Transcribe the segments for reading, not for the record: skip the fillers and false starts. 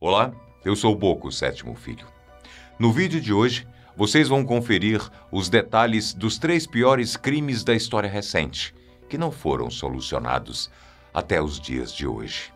Olá, eu sou o Boco, sétimo filho. No vídeo de hoje, vocês vão conferir os detalhes dos 3 piores crimes da história recente, que não foram solucionados até os dias de hoje.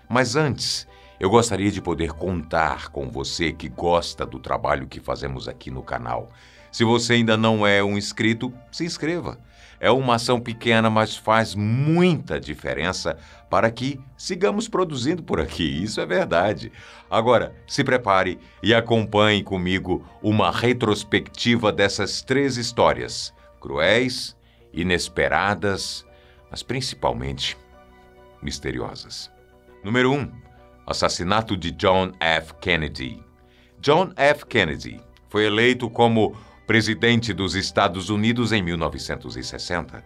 Mas antes, eu gostaria de poder contar com você que gosta do trabalho que fazemos aqui no canal. Se você ainda não é um inscrito, se inscreva. É uma ação pequena, mas faz muita diferença para que sigamos produzindo por aqui. Isso é verdade. Agora, se prepare e acompanhe comigo uma retrospectiva dessas 3 histórias. Cruéis, inesperadas, mas principalmente misteriosas. Número 1. Assassinato de John F. Kennedy. John F. Kennedy foi eleito como presidente dos Estados Unidos em 1960.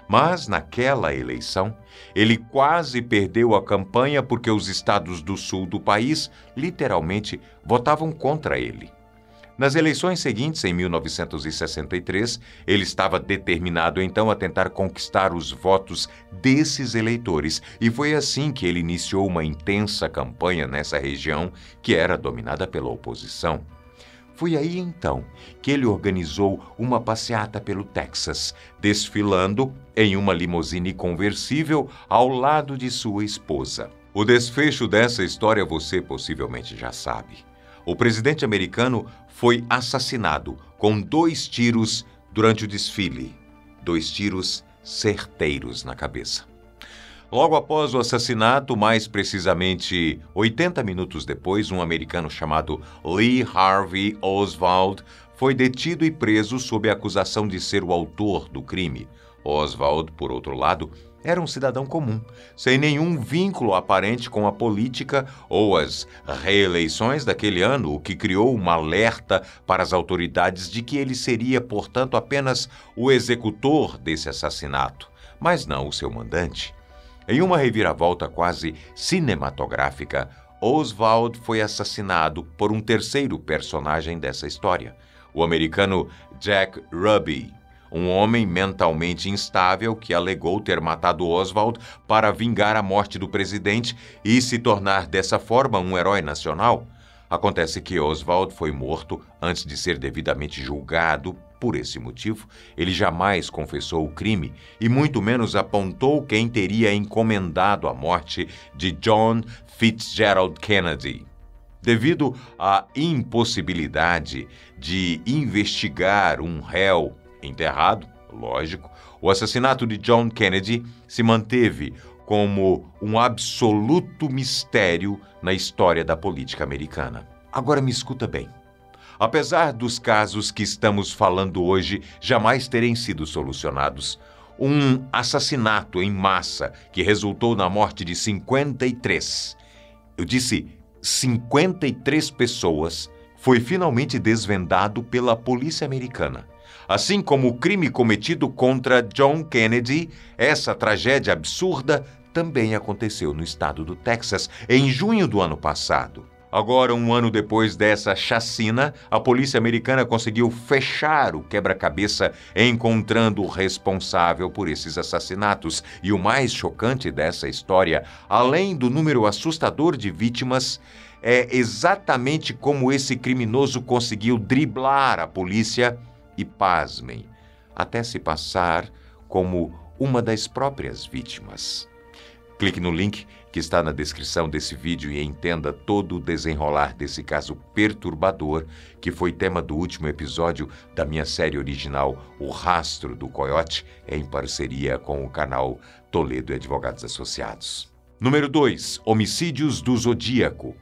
Mas, naquela eleição, ele quase perdeu a campanha porque os estados do sul do país, literalmente, votavam contra ele. Nas eleições seguintes, em 1963, ele estava determinado então a tentar conquistar os votos desses eleitores, e foi assim que ele iniciou uma intensa campanha nessa região que era dominada pela oposição. Foi aí, então, que ele organizou uma passeata pelo Texas, desfilando em uma limusine conversível ao lado de sua esposa. O desfecho dessa história você possivelmente já sabe. O presidente americano foi assassinado com 2 tiros durante o desfile. 2 tiros certeiros na cabeça. Logo após o assassinato, mais precisamente 80 minutos depois, um americano chamado Lee Harvey Oswald foi detido e preso sob a acusação de ser o autor do crime. Oswald, por outro lado, era um cidadão comum, sem nenhum vínculo aparente com a política ou as reeleições daquele ano, o que criou um alerta para as autoridades de que ele seria, portanto, apenas o executor desse assassinato, mas não o seu mandante. Em uma reviravolta quase cinematográfica, Oswald foi assassinado por um terceiro personagem dessa história, o americano Jack Ruby, um homem mentalmente instável que alegou ter matado Oswald para vingar a morte do presidente e se tornar dessa forma um herói nacional. Acontece que Oswald foi morto antes de ser devidamente julgado. Por esse motivo, ele jamais confessou o crime e muito menos apontou quem teria encomendado a morte de John Fitzgerald Kennedy. Devido à impossibilidade de investigar um réu enterrado, lógico, o assassinato de John Kennedy se manteve como um absoluto mistério na história da política americana. Agora me escuta bem. Apesar dos casos que estamos falando hoje jamais terem sido solucionados, um assassinato em massa que resultou na morte de 53, eu disse 53 pessoas, foi finalmente desvendado pela polícia americana. Assim como o crime cometido contra John Kennedy, essa tragédia absurda também aconteceu no estado do Texas em junho do ano passado. Agora, um ano depois dessa chacina, a polícia americana conseguiu fechar o quebra-cabeça encontrando o responsável por esses assassinatos. E o mais chocante dessa história, além do número assustador de vítimas, é exatamente como esse criminoso conseguiu driblar a polícia e, pasmem, até se passar como uma das próprias vítimas. Clique no link que está na descrição desse vídeo e entenda todo o desenrolar desse caso perturbador que foi tema do último episódio da minha série original O Rastro do Coiote, em parceria com o canal Toledo e Advogados Associados. Número 2. Homicídios do Zodíaco.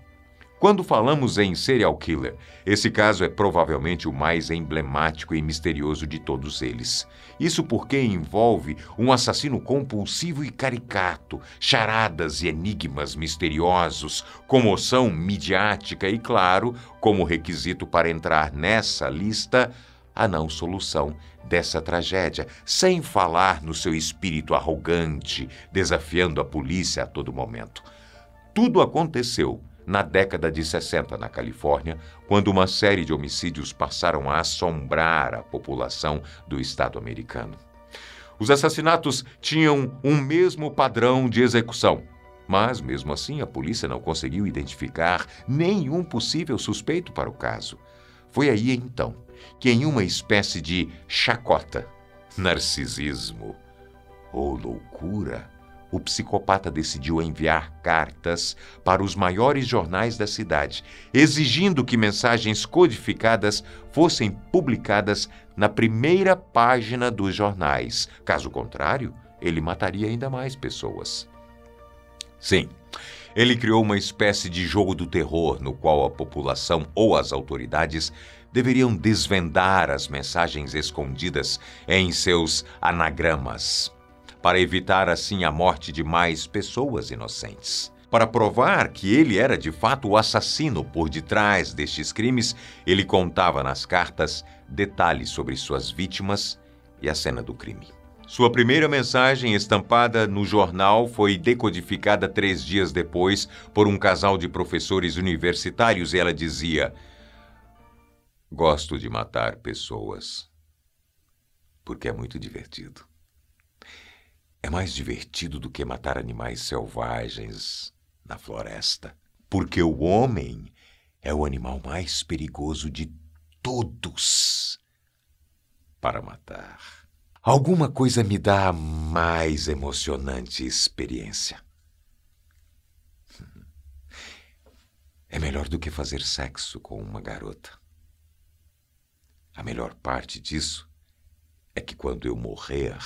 Quando falamos em serial killer, esse caso é provavelmente o mais emblemático e misterioso de todos eles. Isso porque envolve um assassino compulsivo e caricato, charadas e enigmas misteriosos, comoção midiática e, claro, como requisito para entrar nessa lista, a não solução dessa tragédia, sem falar no seu espírito arrogante, desafiando a polícia a todo momento. Tudo aconteceu na década de 60 na Califórnia, quando uma série de homicídios passaram a assombrar a população do estado americano. Os assassinatos tinham um mesmo padrão de execução. Mas, mesmo assim, a polícia não conseguiu identificar nenhum possível suspeito para o caso. Foi aí, então, que em uma espécie de chacota, narcisismo ou loucura, o psicopata decidiu enviar cartas para os maiores jornais da cidade, exigindo que mensagens codificadas fossem publicadas na primeira página dos jornais. Caso contrário, ele mataria ainda mais pessoas. Sim, ele criou uma espécie de jogo do terror no qual a população ou as autoridades deveriam desvendar as mensagens escondidas em seus anagramas, para evitar assim a morte de mais pessoas inocentes. Para provar que ele era de fato o assassino por detrás destes crimes, ele contava nas cartas detalhes sobre suas vítimas e a cena do crime. Sua primeira mensagem estampada no jornal foi decodificada 3 dias depois por um casal de professores universitários e ela dizia: "Gosto de matar pessoas, porque é muito divertido. É mais divertido do que matar animais selvagens na floresta, porque o homem é o animal mais perigoso de todos para matar. Alguma coisa me dá a mais emocionante experiência. É melhor do que fazer sexo com uma garota. A melhor parte disso é que quando eu morrer,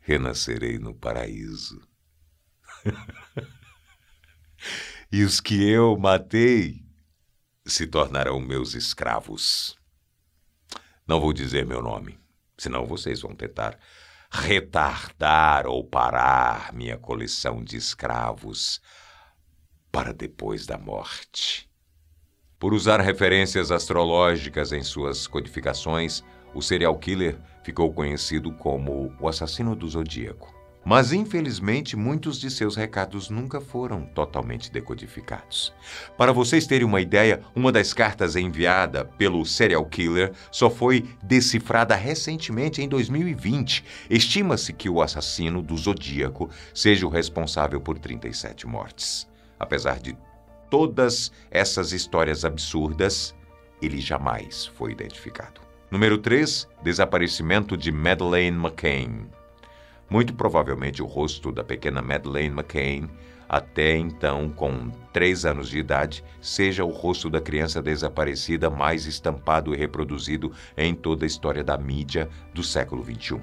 renascerei no paraíso. E os que eu matei se tornarão meus escravos. Não vou dizer meu nome, senão vocês vão tentar retardar ou parar minha coleção de escravos para depois da morte." Por usar referências astrológicas em suas codificações, o serial killer ficou conhecido como o assassino do Zodíaco. Mas, infelizmente, muitos de seus recados nunca foram totalmente decodificados. Para vocês terem uma ideia, uma das cartas enviada pelo serial killer só foi decifrada recentemente, em 2020. Estima-se que o assassino do Zodíaco seja o responsável por 37 mortes. Apesar de todas essas histórias absurdas, ele jamais foi identificado. Número 3, desaparecimento de Madeleine McCann. Muito provavelmente o rosto da pequena Madeleine McCann, até então com 3 anos de idade, seja o rosto da criança desaparecida mais estampado e reproduzido em toda a história da mídia do século XXI.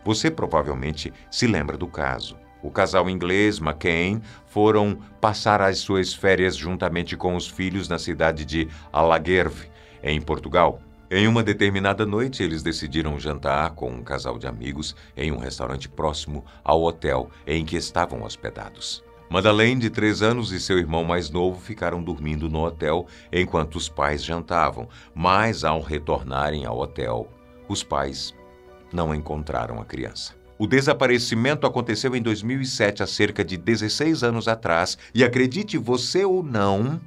Você provavelmente se lembra do caso. O casal inglês McCann foram passar as suas férias juntamente com os filhos na cidade de Algarve, em Portugal. Em uma determinada noite, eles decidiram jantar com um casal de amigos em um restaurante próximo ao hotel em que estavam hospedados. Madeleine, de 3 anos, e seu irmão mais novo ficaram dormindo no hotel enquanto os pais jantavam, mas ao retornarem ao hotel, os pais não encontraram a criança. O desaparecimento aconteceu em 2007, há cerca de 16 anos atrás, e acredite você ou não,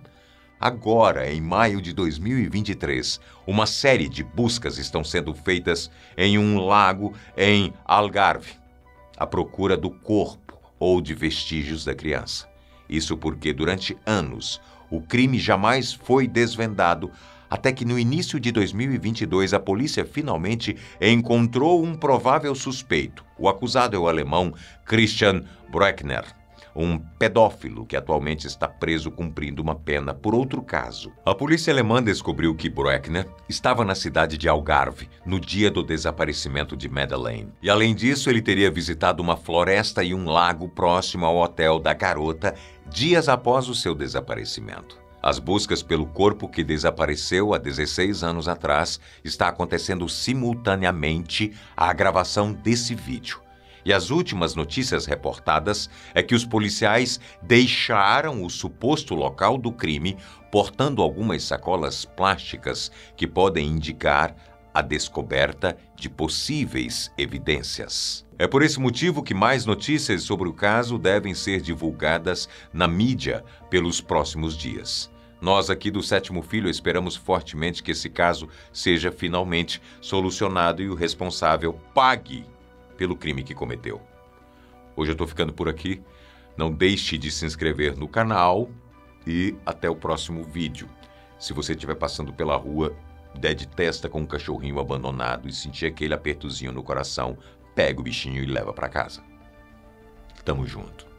agora, em maio de 2023, uma série de buscas estão sendo feitas em um lago em Algarve, à procura do corpo ou de vestígios da criança. Isso porque, durante anos, o crime jamais foi desvendado, até que no início de 2022 a polícia finalmente encontrou um provável suspeito. O acusado é o alemão Christian Broeckner, um pedófilo que atualmente está preso cumprindo uma pena por outro caso. A polícia alemã descobriu que Broeckner estava na cidade de Algarve no dia do desaparecimento de Madeleine. E além disso, ele teria visitado uma floresta e um lago próximo ao hotel da garota dias após o seu desaparecimento. As buscas pelo corpo que desapareceu há 16 anos atrás está acontecendo simultaneamente à gravação desse vídeo. E as últimas notícias reportadas é que os policiais deixaram o suposto local do crime portando algumas sacolas plásticas que podem indicar a descoberta de possíveis evidências. É por esse motivo que mais notícias sobre o caso devem ser divulgadas na mídia pelos próximos dias. Nós aqui do Sétimo Filho esperamos fortemente que esse caso seja finalmente solucionado e o responsável pague pelo crime que cometeu. Hoje eu estou ficando por aqui. Não deixe de se inscrever no canal e até o próximo vídeo. Se você estiver passando pela rua, der de testa com um cachorrinho abandonado e sentir aquele apertozinho no coração, pega o bichinho e leva para casa. Tamo junto.